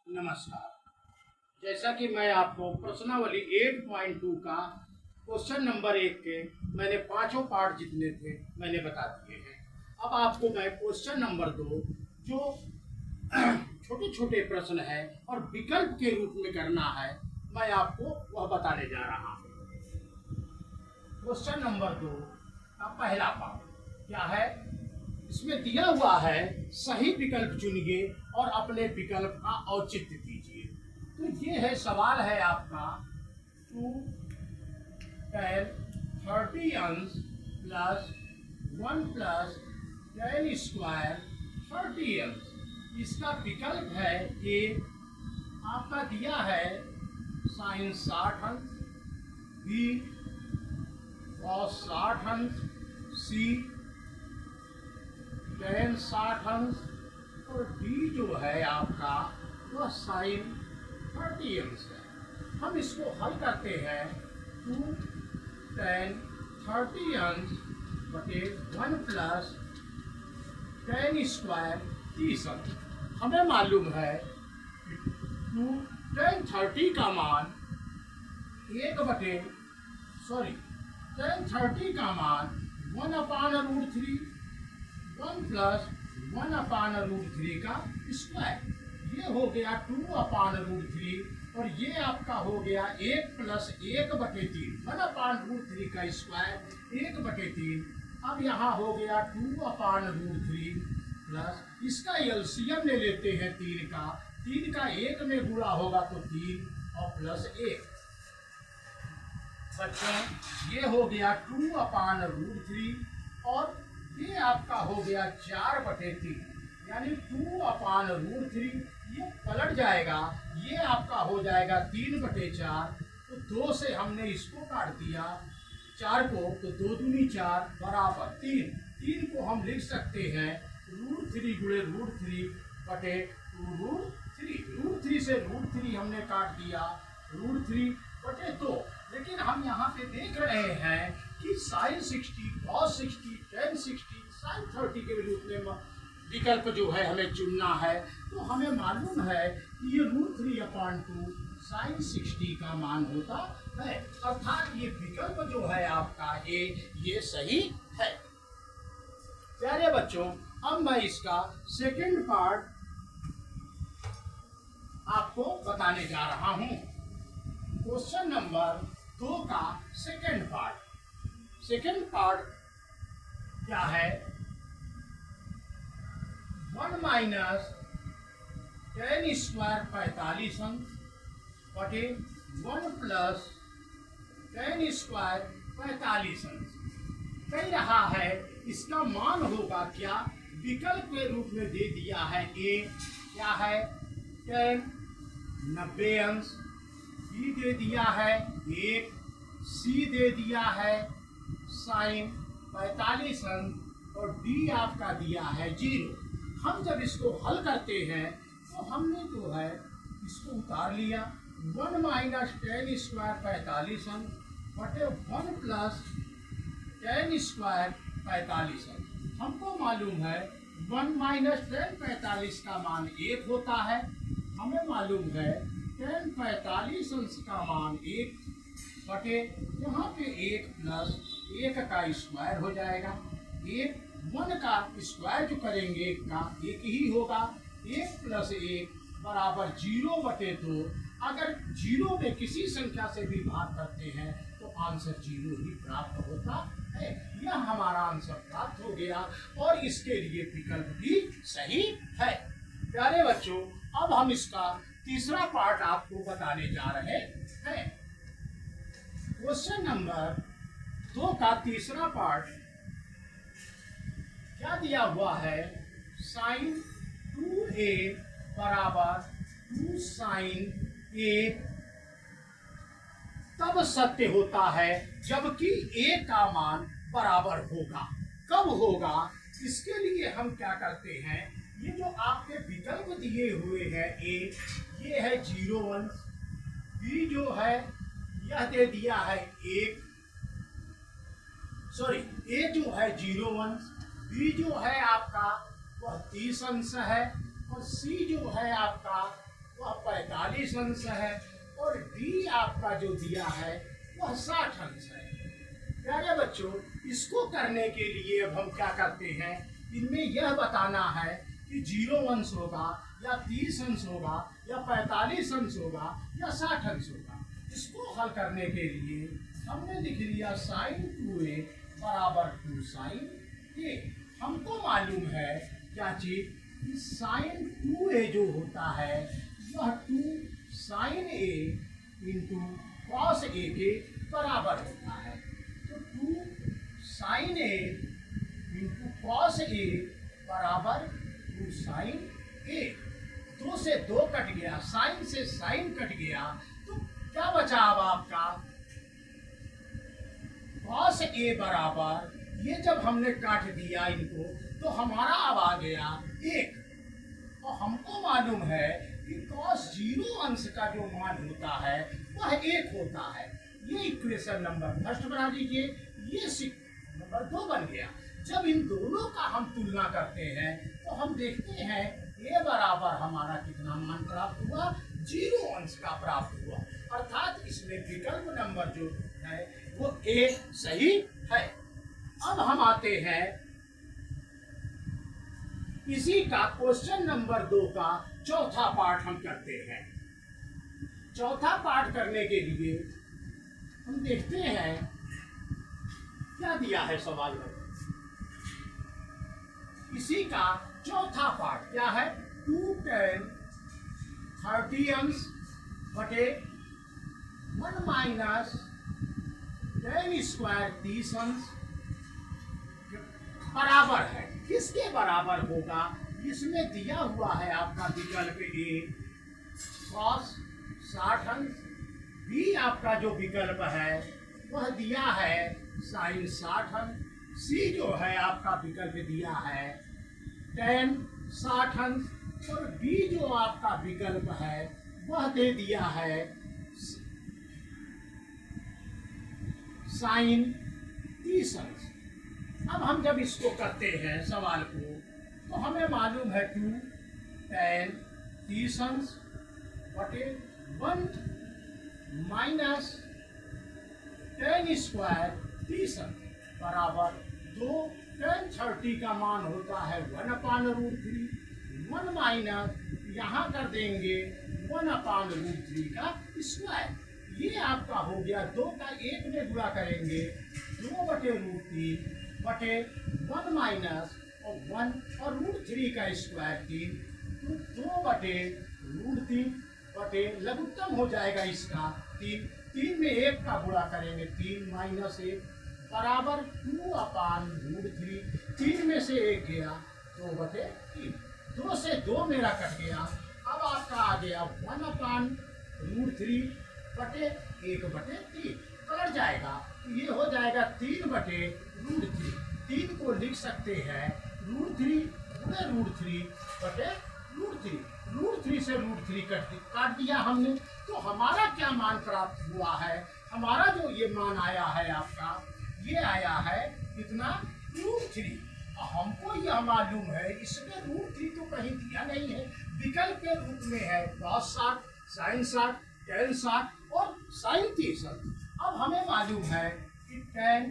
नमस्कार। जैसा कि मैं आपको प्रश्नावली 8.2 का क्वेश्चन नंबर 1 के मैंने पांचों पार्ट जितने थे मैंने बता दिए हैं। अब आपको मैं क्वेश्चन नंबर 2 जो छोटे छोटे प्रश्न है और विकल्प के रूप में करना है, मैं आपको वह बताने जा रहा हूँ। क्वेश्चन नंबर 2 का पहला पार्ट क्या है? इसमें दिया हुआ है सही विकल्प चुनिए और अपने विकल्प का औचित्य कीजिए। तो ये है सवाल है आपका 2 10 30 अंश प्लस 1 प्लस 10 स्क्वायर 30 अंश। इसका विकल्प है ए, आपका दिया है साइन 60 अंश, बी कॉस 60 अंश, सी tan 60 अंश और डी जो है आपका वह साइन 30 अंश है। हम इसको हल करते हैं 2 tan 30 अंश बटे 1 प्लस 10 स्क्वायर 30 अंश। हमें मालूम है 2 tan 30 का मान 10 का मान 1/√3 1 प्लस 1/√3 का स्क्वायर, ये हो गया 2/√3 और ये आपका हो गया 1 प्लस 1/3 1/√3 का स्क्वायर 1/3। अब यहाँ हो गया 2/√3 प्लस इसका एलसीएम ले लेते हैं 3 का 1 में गुणा होगा तो 3 और प्लस 1। बच्चों ये हो गया 2/√3 और ये आपका हो गया 4/3 यानी 2/√3। ये पलट जाएगा, ये आपका हो जाएगा 3/4। तो 2 से हमने इसको काट दिया 4 को, तो 2 दूनी 4 बराबर 3। 3 को हम लिख सकते हैं √3 गुणे √3 बटे 2√3। √3 से √3 हमने काट दिया √3 बटे 2। लेकिन हम यहाँ पे देख रहे हैं कि साइन 60 cos 60 tan 60 साइन 30 के रूप में विकल्प जो है हमें चुनना है। तो हमें मालूम है कि ये √3/2 साइन 60 का मान होता है, अर्थात ये विकल्प जो है आपका ये सही है। प्यारे बच्चों, अब मैं इसका सेकंड पार्ट आपको बताने जा रहा हूँ। क्वेश्चन नंबर 2 का सेकंड पार्ट क्या है? 1 माइनस 10 स्क्वायर 45 अंश बटे 1 प्लस 10 स्क्वायर 45 अंश। कह रहा है इसका मान होगा क्या? विकल्प के रूप में दे दिया है ए क्या है 10 90 अंश, बी दे दिया है 1, सी दे दिया है साइन 45 अंश और डी आपका दिया है 0। हम जब इसको हल करते हैं तो हमने जो है इसको उतार लिया 1 माइनस 10 स्क्वायर 45 अंश बटे 1 प्लस 10 स्क्वायर 45 अंश। हमको मालूम है 1 माइनस 10 45 का मान 1 होता है। हमें मालूम है 10 45 अंश का मान 1 बटे यहाँ पे 1 प्लस 1 का स्क्वायर हो जाएगा। 1 का स्क्वायर जो करेंगे 1 का 1 ही होगा। 1 प्लस 1 बराबर 0/2। अगर 0 में किसी संख्या से भी भाग करते हैं तो आंसर 0 ही प्राप्त होता है। यह हमारा आंसर प्राप्त हो गया और इसके लिए विकल्प भी सही है। प्यारे बच्चों, अब हम इसका तीसरा पार्ट आपको बताने जा रहे हैं। क्वेश्चन नंबर 2 का तीसरा पार्ट क्या दिया हुआ है? साइन 2a बराबर 2 साइन a तब सत्य होता है जबकि a का मान बराबर होगा। कब होगा? इसके लिए हम क्या करते हैं, ये जो आपके विकल्प दिए हुए हैं ए, ये है 0 अंश, बी जो है यह दे दिया है 1, सॉरी ए जो है 0 अंश, बी जो है आपका वह 30 अंश है और सी जो है आपका वह 45 अंश है और डी आपका जो दिया है वह 60 अंश है। प्यारे बच्चों, इसको करने के लिए अब हम क्या करते हैं, इनमें यह बताना है कि 0 अंश होगा या 30 अंश होगा या 45 अंश होगा या 60 अंश होगा। इसको हल करने के लिए हमने लिख लिया sin 2a बराबर 2 sin a। हमको मालूम है क्या चीज, sin 2a जो होता है वह 2 sin a into cos a के बराबर होता है। तो 2 sin a into cos a बराबर 2 sin a। 2 से 2 कट गया, साइन से साइन कट गया, तो क्या बचा अब आपका cos a बराबर, ये जब हमने काट दिया इनको तो हमारा अब आ गया 1। और हमको मालूम है कि cos 0 अंश का जो मान होता है वह 1 होता है। ये इक्वेशन नंबर फर्स्ट बना दीजिए, ये नंबर 2 बन गया। जब इन दोनों का हम तुलना करते हैं तो हम देखते हैं a बराबर हमारा कितना मान प्राप्त हुआ, 0 अंश का प्राप्त हुआ, अर्थात इसमें विकल्प नंबर जो है वो a सही है। अब हम आते हैं इसी का क्वेश्चन नंबर 2 का चौथा पार्ट हम करते हैं। चौथा पार्ट करने के लिए हम देखते हैं क्या दिया है सवाल में। इसी का चौथा पार्ट क्या है, 2 tan 30 अंश बटे 1 माइनस tan स्क्वायर 30 अंश बराबर है। किसके बराबर होगा, इसमें दिया हुआ है आपका विकल्प ए cos 60 अंश, बी आपका जो विकल्प है वह दिया है sin 60 अंश, सी जो है आपका विकल्प दिया है tan 60 अंश और बी जो आपका विकल्प है वह दे दिया है sin 30 अंश। अब हम जब इसको करते हैं सवाल को तो हमें मालूम है 2 tan 30 अंश बटे 1 माइनस tan स्क्वायर 30 अंश बराबर 2 tan 30 का मान होता है 1/√3, 1 माइनस यहाँ कर देंगे 1/√3 का स्क्वायर। ये आपका हो गया 2 का 1 में गुणा करेंगे 2/√3 बटे 1 माइनस और 1 और √3 का स्क्वायर 3, तो 2/√3 बटे लघुत्तम हो जाएगा इसका 3 में 1 का गुणा करेंगे 3 माइनस 1 बराबर 2/√3, 3 में से 1 गया 2/3, 2 से 2 मेरा कट गया। अब आपका आ गया 1/√3 बटे 1/3 कट जाएगा, ये हो जाएगा 3/√3। 3 को लिख सकते हैं √3 गुणे √3 बटे √3, √3 से √3 काट दिया हमने। तो हमारा क्या मान प्राप्त हुआ है, हमारा जो ये मान आया है आपका, ये आया है कितना, √3। हमको यह मालूम है इसमें √3 तो कहीं दिया नहीं है, विकल्प के रूप में है cos 60, sin 60, tan 60 और sin 30 अंश। अब हमें मालूम है कि tan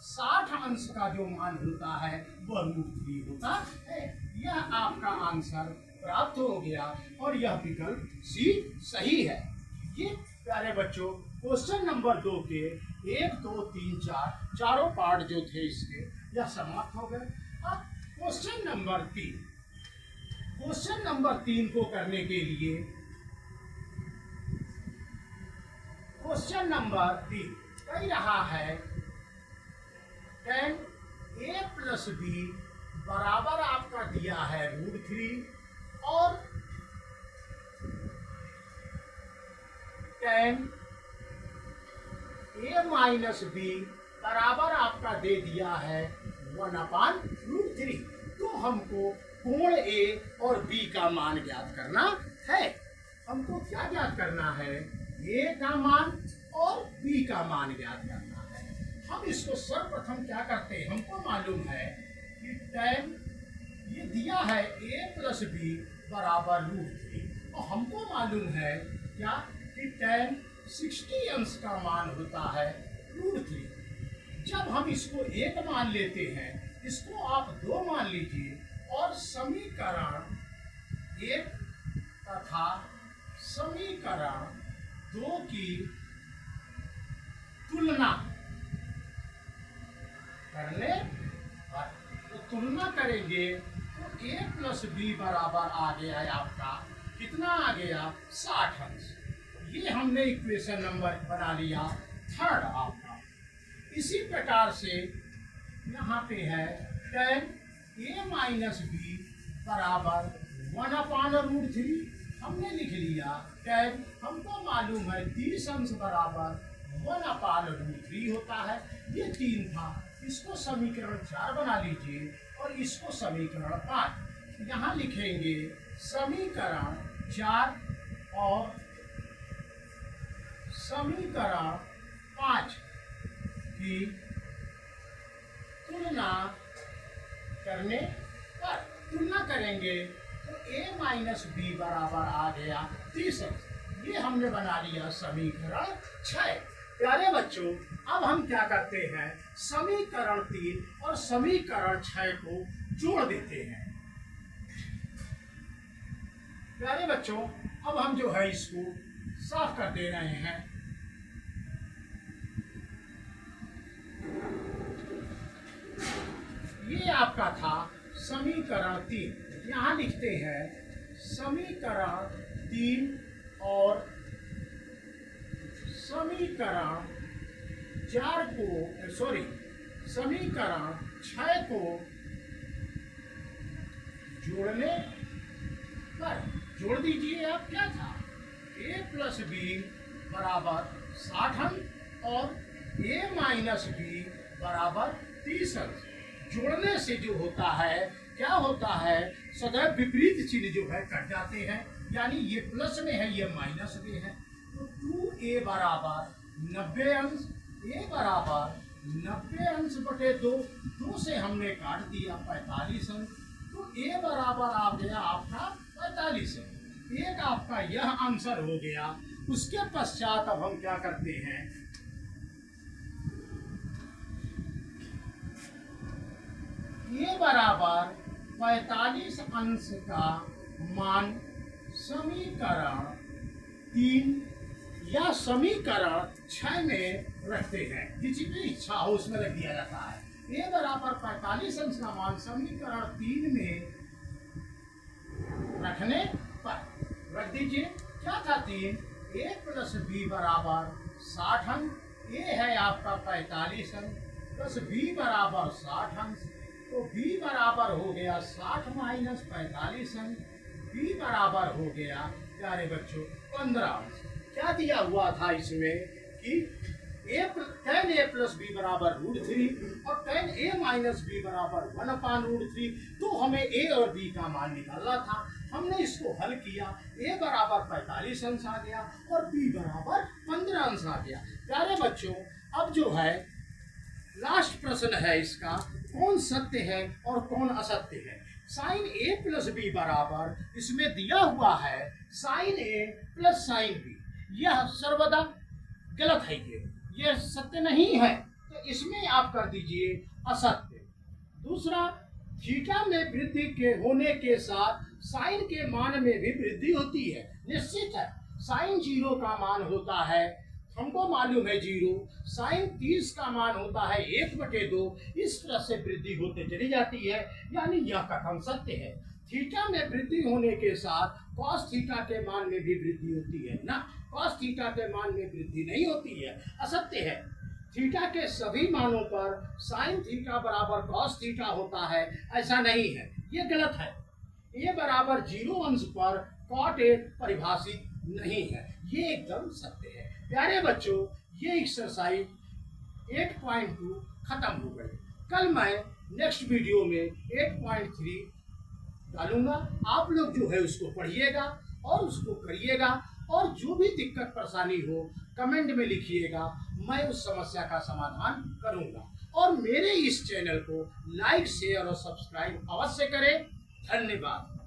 60 अंश का जो मान होता है वह √3 होता है। यह आपका आंसर प्राप्त हो गया और यह विकल्प सी सही है। ये प्यारे बच्चों क्वेश्चन नंबर 2 के 1, 2, 3, 4 चारों पार्ट जो थे इसके यह समाप्त हो गए। अब क्वेश्चन नंबर 3, क्वेश्चन नंबर 3 को करने के लिए क्वेश्चन नंबर 3 कह रहा है tan a प्लस बी बराबर आपका दिया है √3 और tan a माइनस बी बराबर आपका दे दिया है 1/√3। तो हमको कोण a और b का मान ज्ञात करना है। हमको क्या ज्ञात करना है, a का मान और b का मान ज्ञात करना है। हम इसको सर्वप्रथम क्या करते हैं, हमको मालूम है कि tan ये दिया है a प्लस बी बराबर √3 तो हमको मालूम है क्या कि tan 60 अंश का मान होता है √3। जब हम इसको 1 मान लेते हैं, इसको आप 2 मान लीजिए और समीकरण 1 तथा समीकरण 2 की तुलना करने पर, तो तुलना करेंगे तो a प्लस बी बराबर आ गया है आपका, कितना आ गया 60 अंश। ये हमने इक्वेशन नंबर बना लिया 3rd आपका। इसी प्रकार से यहाँ पे है tan a माइनस बी बराबर 1/√3। हमने लिख लिया tan, हमको मालूम है 30 अंश बराबर 1/√3 होता है। ये 3 था, इसको समीकरण 4 बना लीजिए और इसको समीकरण 5। यहाँ लिखेंगे समीकरण 4 और समीकरण 5 की तुलना करने पर, तुलना करेंगे तो a माइनस बी बराबर आ गया 30 अंश। ये हमने बना लिया समीकरण 6। प्यारे बच्चों, अब हम क्या करते हैं, समीकरण 3 और समीकरण 6 को जोड़ देते हैं। प्यारे बच्चों, अब हम जो है इसको साफ कर दे रहे हैं। ये आपका था समीकरण 3। यहाँ लिखते हैं समीकरण 3 और समीकरण 4 को, सॉरी, समीकरण 6 को जोड़ने पर, जोड़ दीजिए आप, क्या था a प्लस बी बराबर 60 अंश और a माइनस बी बराबर 30 अंश। जोड़ने से जो होता है, क्या होता है, सदैव विपरीत चिन्ह जो है कट जाते हैं, यानी ये प्लस में है, ये माइनस में है। तो 2a बराबर 90 अंश, a बराबर 90 अंश बटे 2, 2 से हमने काट दिया 45 अंश, तो a बराबर आ गया आपका 45 अंश। एक आपका यह आंसर हो गया। उसके पश्चात अब हम क्या करते हैं, a बराबर 45 अंश का मान समीकरण 3 या समीकरण 6 में रखते हैं। जिसकी इच्छा हो उसमें रख दिया जाता है। a बराबर 45 अंश का मान समीकरण 3 में रखने पर रख दीजिए। क्या था 3, a प्लस बी बराबर 60 अंश, a है आपका 45 अंश प्लस b बराबर 60 अंश, तो b बराबर हो गया 60 माइनस 45 अंश, b बराबर हो गया प्यारे बच्चों 15 अंश। क्या दिया हुआ था इसमें कि tan a प्लस बी बराबर √3 और tan a माइनस बी बराबर 1/√3। तो हमें a और b का मान निकालना था। हमने इसको हल किया, a बराबर 45 अंश आ गया और b बराबर 15 अंश आ गया। प्यारे बच्चों, अब जो है लास्ट प्रश्न है इसका, कौन सत्य है और कौन असत्य है। साइन a प्लस बी बराबर, इसमें दिया हुआ है sine a plus sine b, यह सर्वदा गलत है, ये सत्य नहीं है, तो इसमें आप कर दीजिए असत्य। दूसरा, थीटा में वृद्धि के होने के साथ साइन के मान में भी वृद्धि होती है, निश्चित है। साइन 0 का मान होता है, हमको मालूम है 0, साइन 30 का मान होता है 1/2, इस तरह से वृद्धि होते चली जाती है, यानी यह कथन सत्य है। थीटा में वृद्धि होने के साथ कॉस थीटा के मान में भी वृद्धि होती है ना, कॉस थीटा के मान में वृद्धि नहीं होती है, असत्य है। थीटा के सभी मानों पर साइन थीटा बराबर कॉस थीटा होता है, ऐसा नहीं है, ये गलत है। a बराबर 0 अंश पर कॉट a परिभाषित नहीं है, ये एकदम सत्य है। प्यारे बच्चों, ये एक्सरसाइज 8.2 खत्म हो गई। कल मैं नेक्स्ट वीडियो में 8.3 डालूंगा। आप लोग जो है उसको पढ़िएगा और उसको करिएगा, और जो भी दिक्कत परेशानी हो कमेंट में लिखिएगा, मैं उस समस्या का समाधान करूंगा। और मेरे इस चैनल को लाइक, शेयर और सब्सक्राइब अवश्य करें। धन्यवाद।